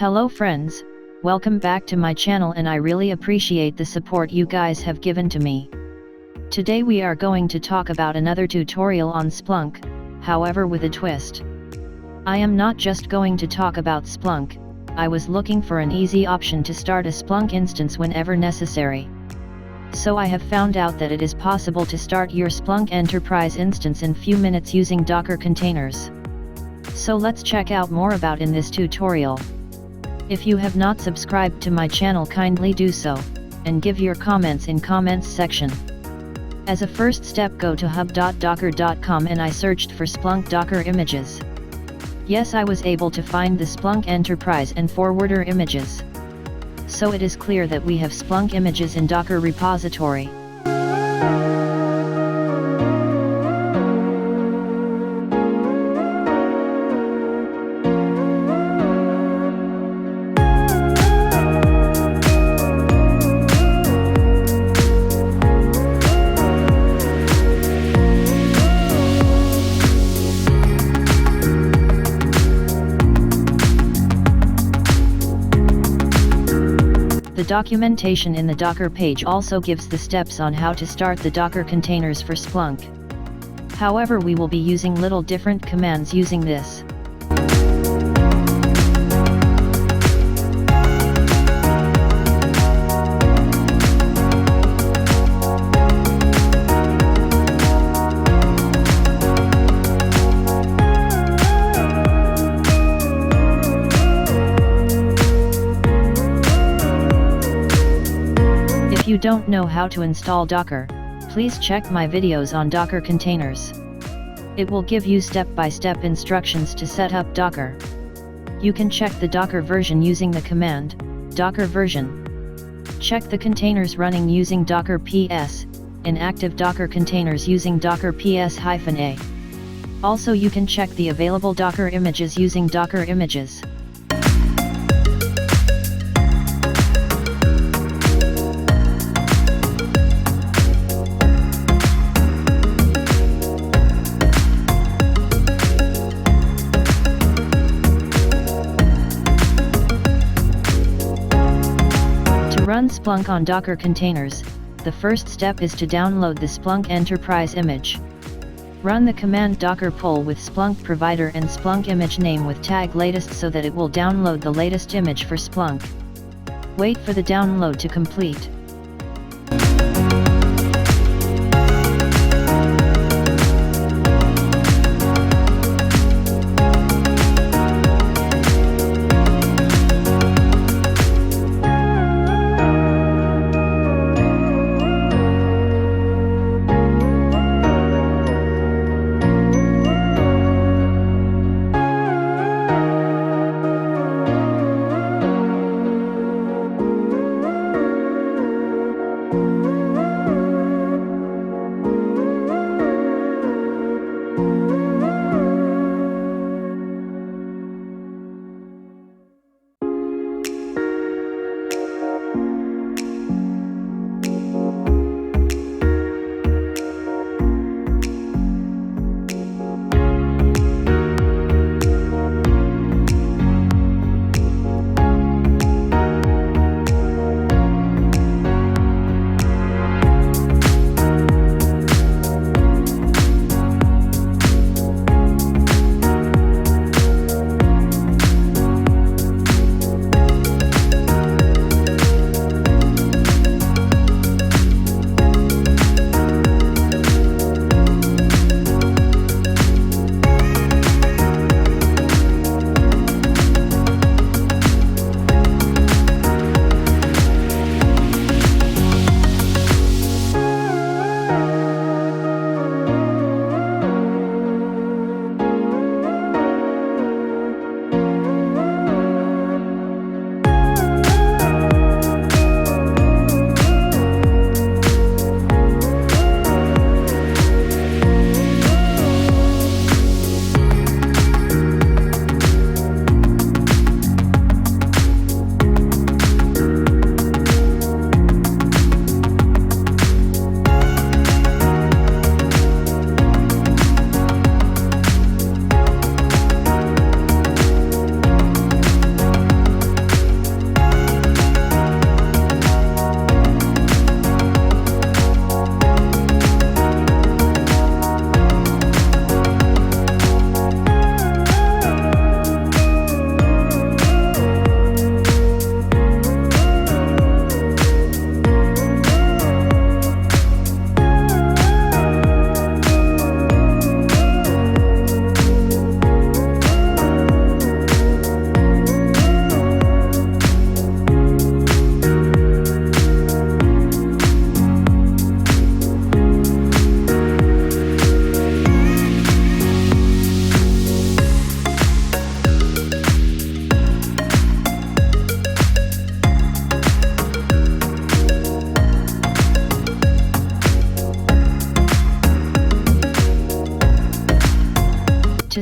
Hello friends, welcome back to my channel and I really appreciate the support you guys have given to me. Today we are going to talk about another tutorial on Splunk, however with a twist. I am not just going to talk about Splunk, I was looking for an easy option to start a Splunk instance whenever necessary. So I have found out that it is possible to start your Splunk Enterprise instance in few minutes using Docker containers. So let's check out more about in this tutorial. If you have not subscribed to my channel, kindly do so, and give your comments in comments section. As a first step, go to hub.docker.com and I searched for Splunk Docker images. Yes, I was able to find the Splunk Enterprise and Forwarder images. So it is clear that we have Splunk images in Docker repository. The documentation in the Docker page also gives the steps on how to start the Docker containers for Splunk. However, we will be using little different commands using this. If you don't know how to install Docker, please check my videos on Docker containers. It will give you step-by-step instructions to set up Docker. You can check the Docker version using the command, Docker version. Check the containers running using Docker ps, inactive Docker containers using Docker ps-a. Also you can check the available Docker images using Docker images. To run Splunk on Docker containers, the first step is to download the Splunk Enterprise image. Run the command docker pull with Splunk provider and Splunk image name with tag latest so that it will download the latest image for Splunk. Wait for the download to complete.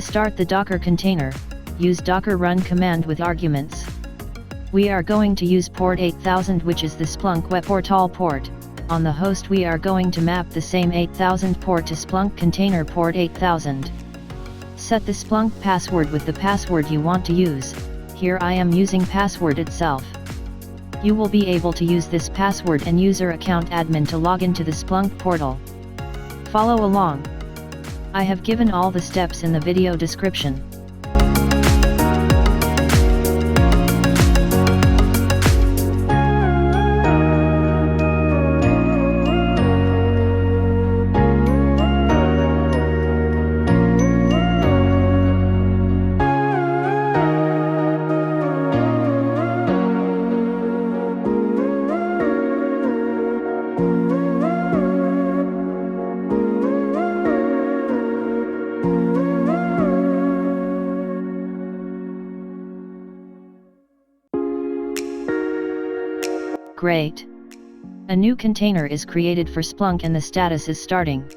To start the Docker container, use docker run command with arguments. We are going to use port 8000, which is the Splunk web portal port. On the host we are going to map the same 8000 port to Splunk container port 8000. Set the Splunk password with the password you want to use. Here I am using password itself. You will be able to use this password and user account admin to log into the Splunk portal. Follow along. I have given all the steps in the video description. Great! A new container is created for Splunk and the status is starting.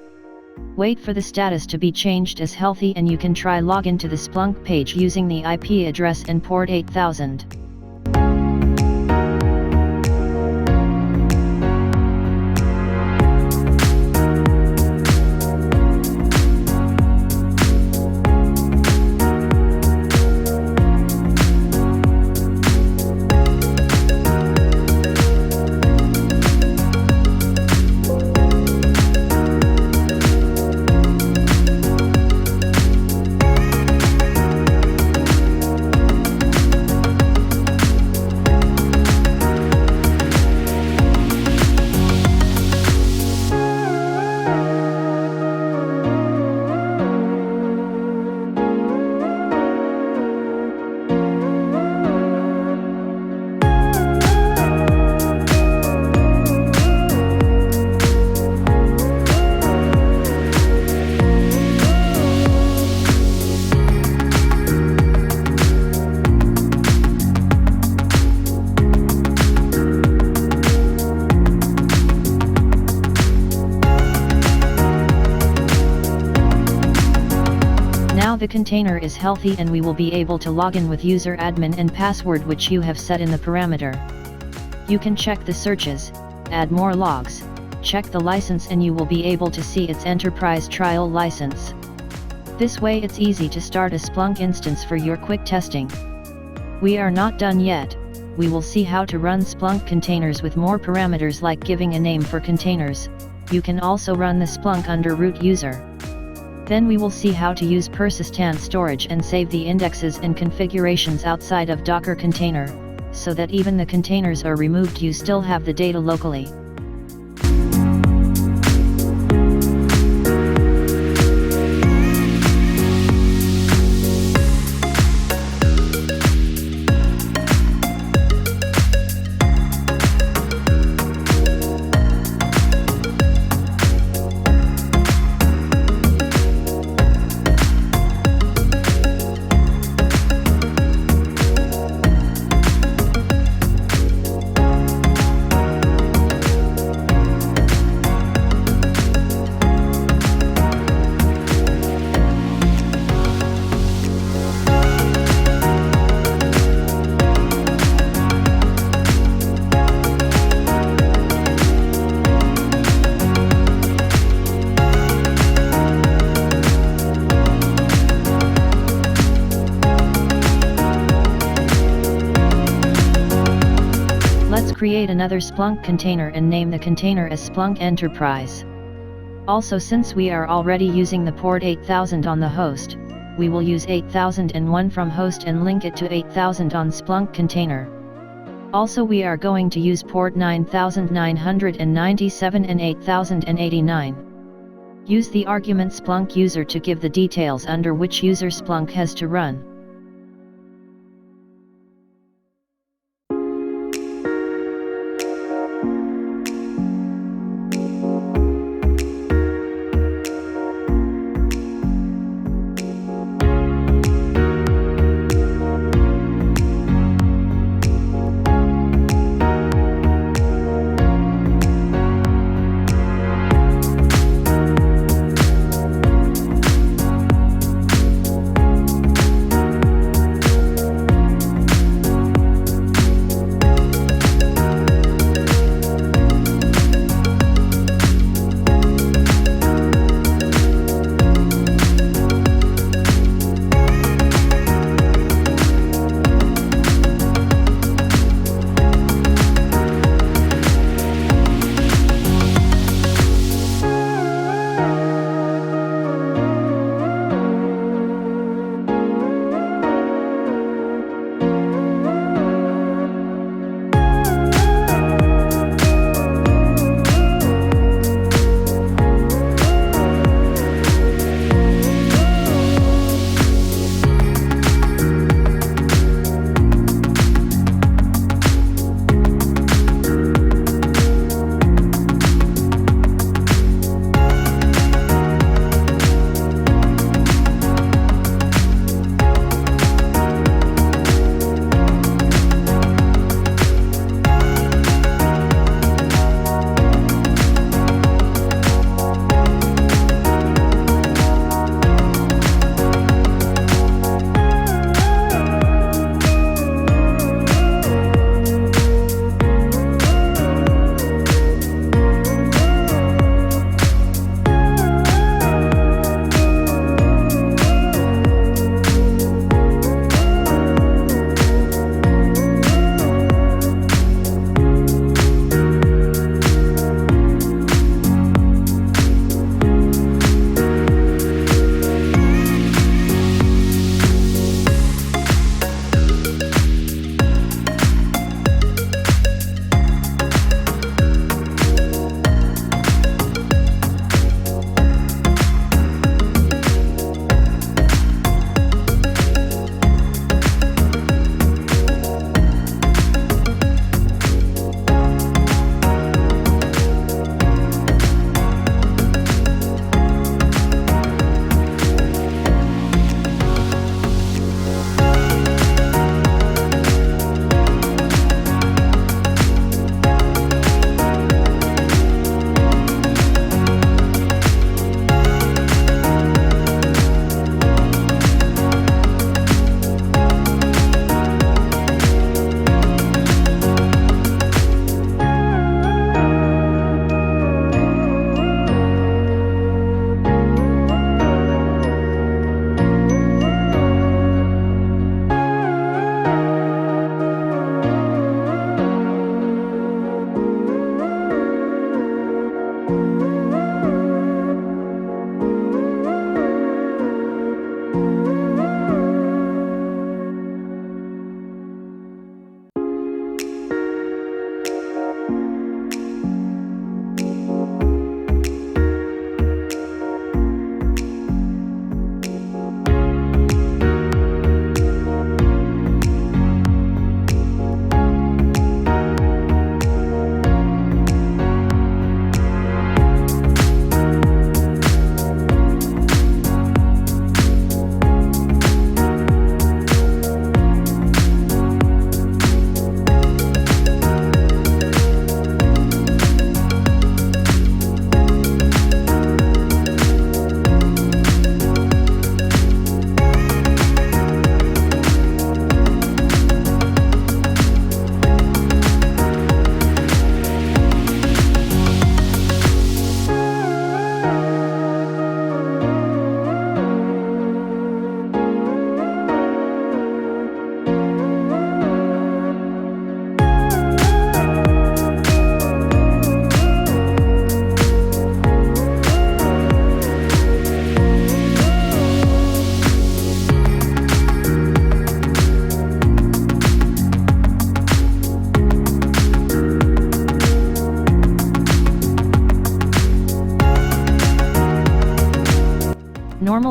Wait for the status to be changed as healthy and you can try login to the Splunk page using the IP address and port 8000. Now the container is healthy and we will be able to log in with user admin and password which you have set in the parameter. You can check the searches, add more logs, check the license and you will be able to see its enterprise trial license. This way it's easy to start a Splunk instance for your quick testing. We are not done yet. We will see how to run Splunk containers with more parameters like giving a name for containers. You can also run the Splunk under root user. Then we will see how to use persistent storage and save the indexes and configurations outside of Docker container, so that even the containers are removed you still have the data locally. Let's create another Splunk container and name the container as Splunk Enterprise. Also, since we are already using the port 8000 on the host, we will use 8001 from host and link it to 8000 on Splunk container. Also, we are going to use port 9997 and 8089. Use the argument Splunk user to give the details under which user Splunk has to run.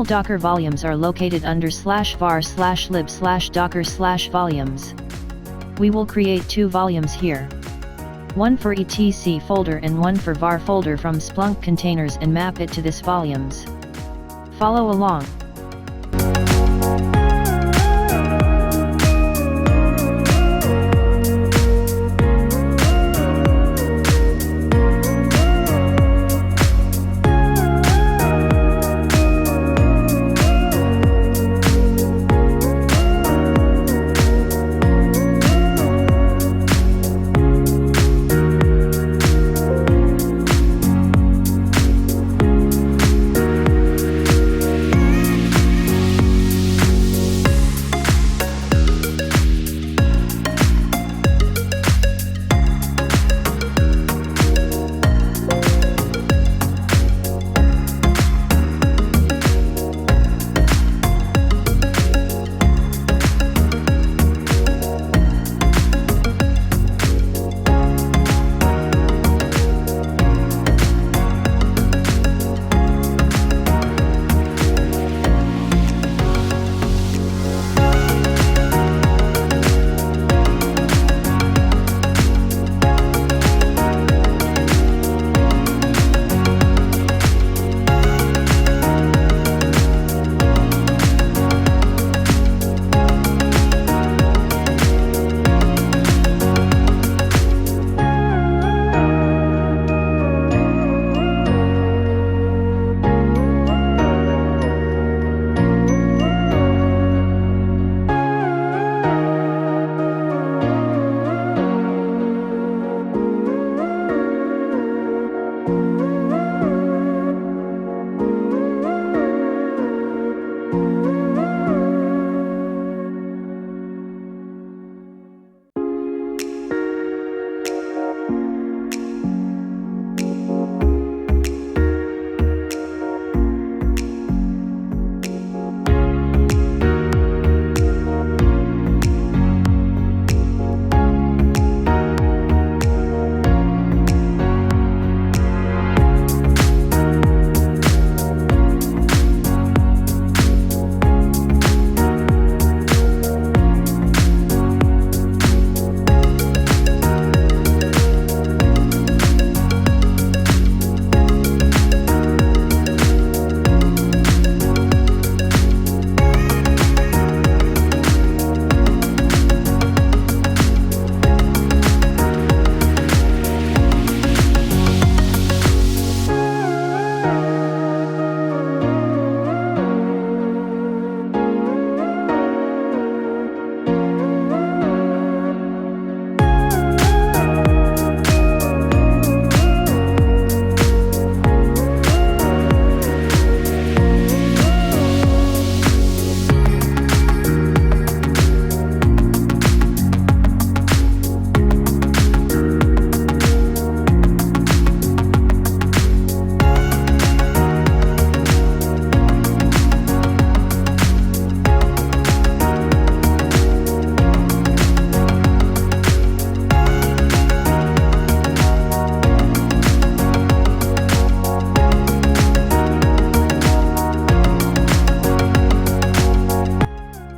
External Docker volumes are located under /var/lib/docker/volumes. We will create 2 volumes here. One for etc folder and one for var folder from Splunk containers, and map it to this volumes. Follow along.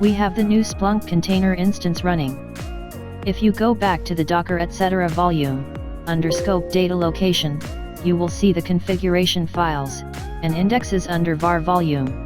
We have the new Splunk container instance running. If you go back to the Docker etc. volume, under Scope Data Location, you will see the configuration files, and indexes under var volume.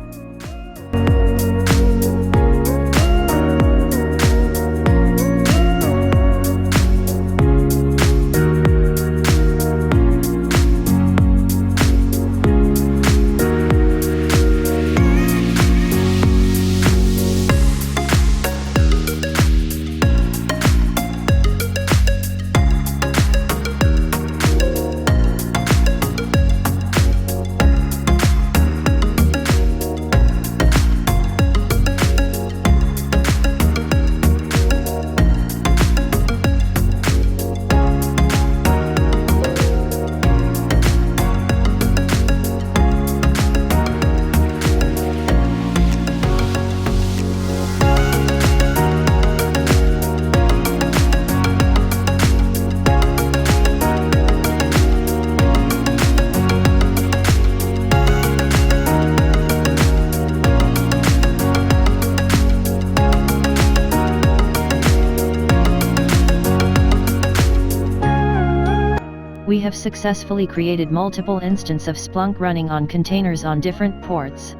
have successfully created multiple instances of Splunk running on containers on different ports.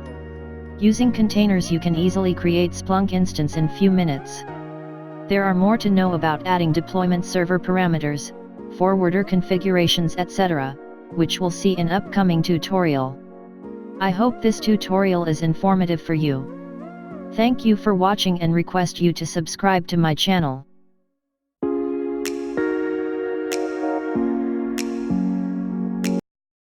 Using containers you can easily create Splunk instance in few minutes. There are more to know about adding deployment server parameters, forwarder configurations etc., which we'll see in upcoming tutorial. I hope this tutorial is informative for you. Thank you for watching and request you to subscribe to my channel.